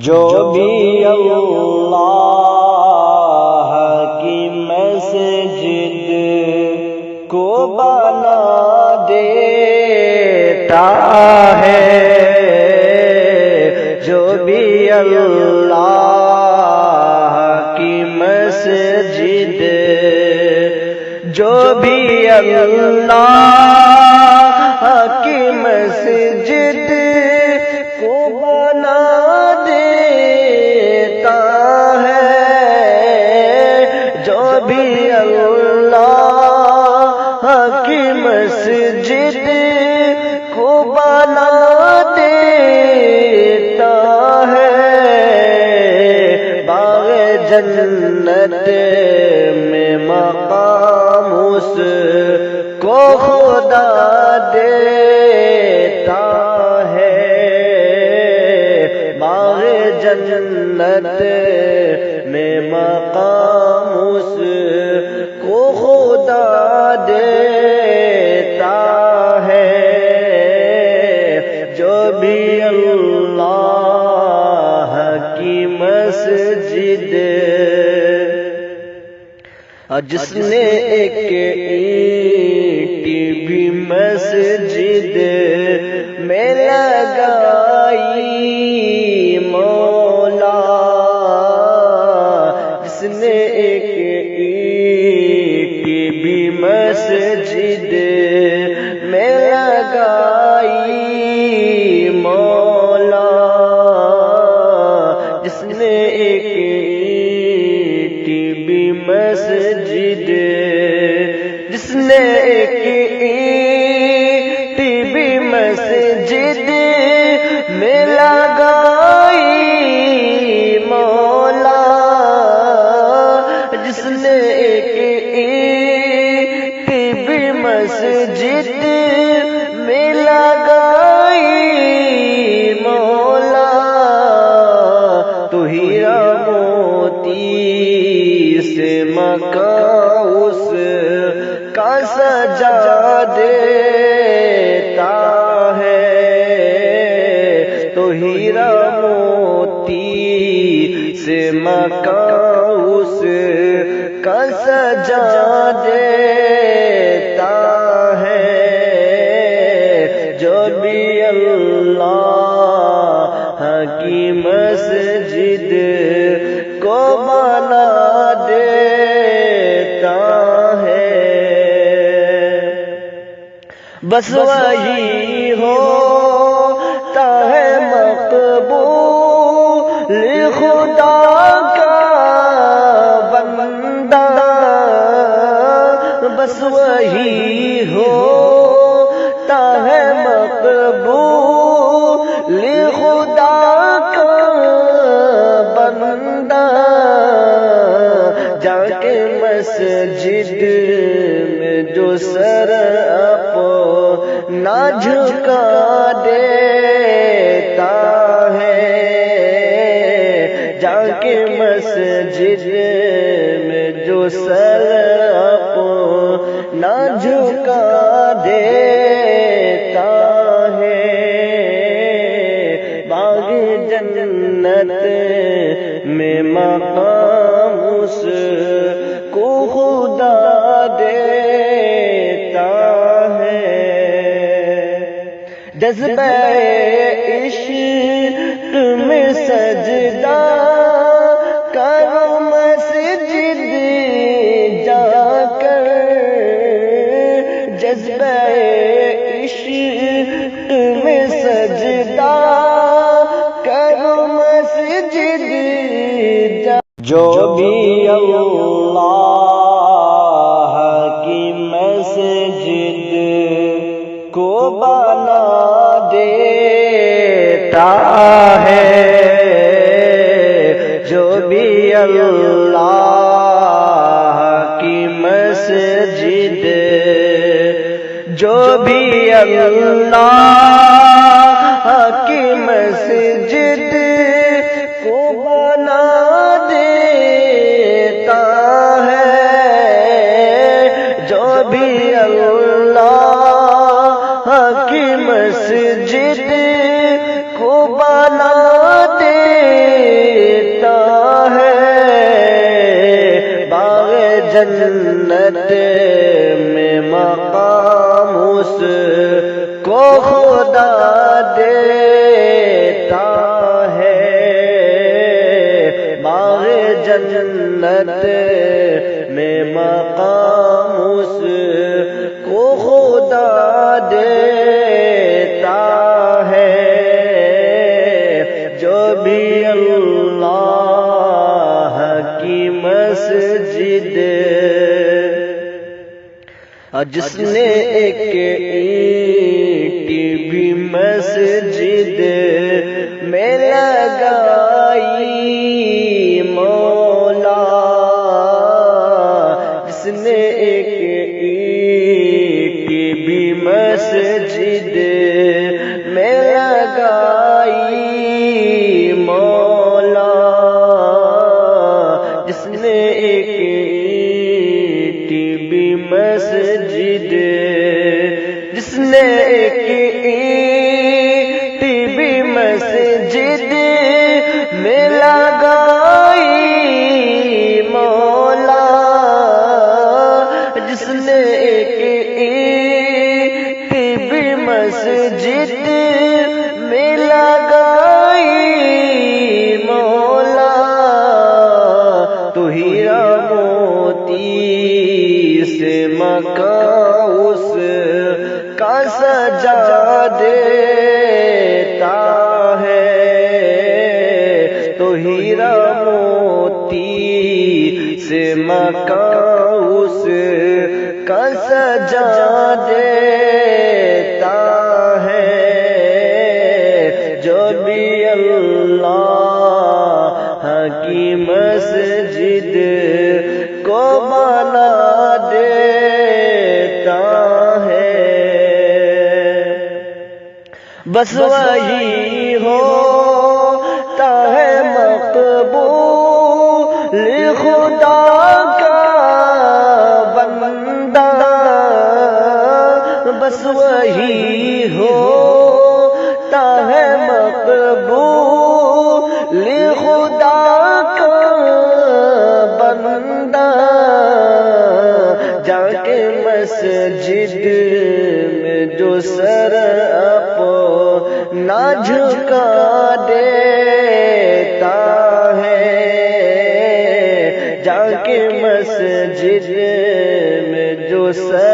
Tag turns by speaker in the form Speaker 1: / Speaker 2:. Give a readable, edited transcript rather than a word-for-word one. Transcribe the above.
Speaker 1: جو بھی اللہ کی مسجد کو بنا دیتا ہے، جو بھی اللہ کی مسجد، جو بھی اللہ کی مسجد کو بنا دیتا ہے، جو بھی اللہ کی مسجد کو بنا دیتا ہے، باغ جنت میں مقام اس کو خدا دیتا ہے، باغ جنت میں مقام اس کو خدا دیتا ہے، جو بھی اللہ کی مسجد، جس نے ایک اینٹ بھی مسجد میں لگائی مولا، جس نے ایک اینٹ بھی مسجد میں لگائی مولا، جس نے ایک اینٹ بھی مسجد، جس نے ایک اینٹ بھی مسجد میں لگائی مولا، جس نے ایک اینٹ بھی مسجد میں لگائی مولا، تو ہیرا موتی سے مکان اس کا سجا دیتا ہے، تو ہیرا موتی سے مکان اس کا سجا دیتا ہے، جو بھی اللہ کی مسجد کو بنا دیتا ہے، بس وہی ہوتا ہے مقبول خدا کا بندہ، بس وہی ہوتا ہے مقبول خدا کا بندہ، جا کے مسجد میں جو سر اپنا جھکا دیتا ہے، جا کے مسجد میں جو سر اپنا جھکا دیتا ہے، باغ جنت میں مقام اس کو خدا دیتا ہے، جذبہ عشق میں سجدہ کرو مسجد جا کر، جذبہ عشق میں سجدہ کرو مسجد جا، جو بھی اللہ کی مسجد کو بنا دیتا ہے، جو بھی اللہ کی مسجد، جو بھی اللہ کی مسجد کو بنا دیتا ہے، جو بھی اللہ کی مسجد کو بنا دے جنت میں مقام اس کو خدا دیتا ہے، جو بھی اللہ کی مسجد، جس نے ایک اینٹ بھی مسجد میں لگائی مولا، جس نے ایک اینٹ بھی مسجد میں لگائی مولا، جس نے ایک اینٹ بھی مسجد، جس نے ایک اینٹ بھی مسجد میں لگائی مولا، جس نے ایک اینٹ بھی مسجد میں لگائی مولا، تو ہیرا موتی سے مکان اس کا سجا دیتا ہے، تو ہیرا موتی سے مکان اس کا سجا دیتا ہے، جو بھی اللہ کی مسجد کو بنا دیتا ہے، بس وہی ہوتا ہے مقبول خدا کا بندہ، بس وہی ہوتا ہے مقبول خدا کا بندہ، جا کے مسجد میں جو سر اپنا جھکا دیتا ہے، جا کے مسجد میں جو سر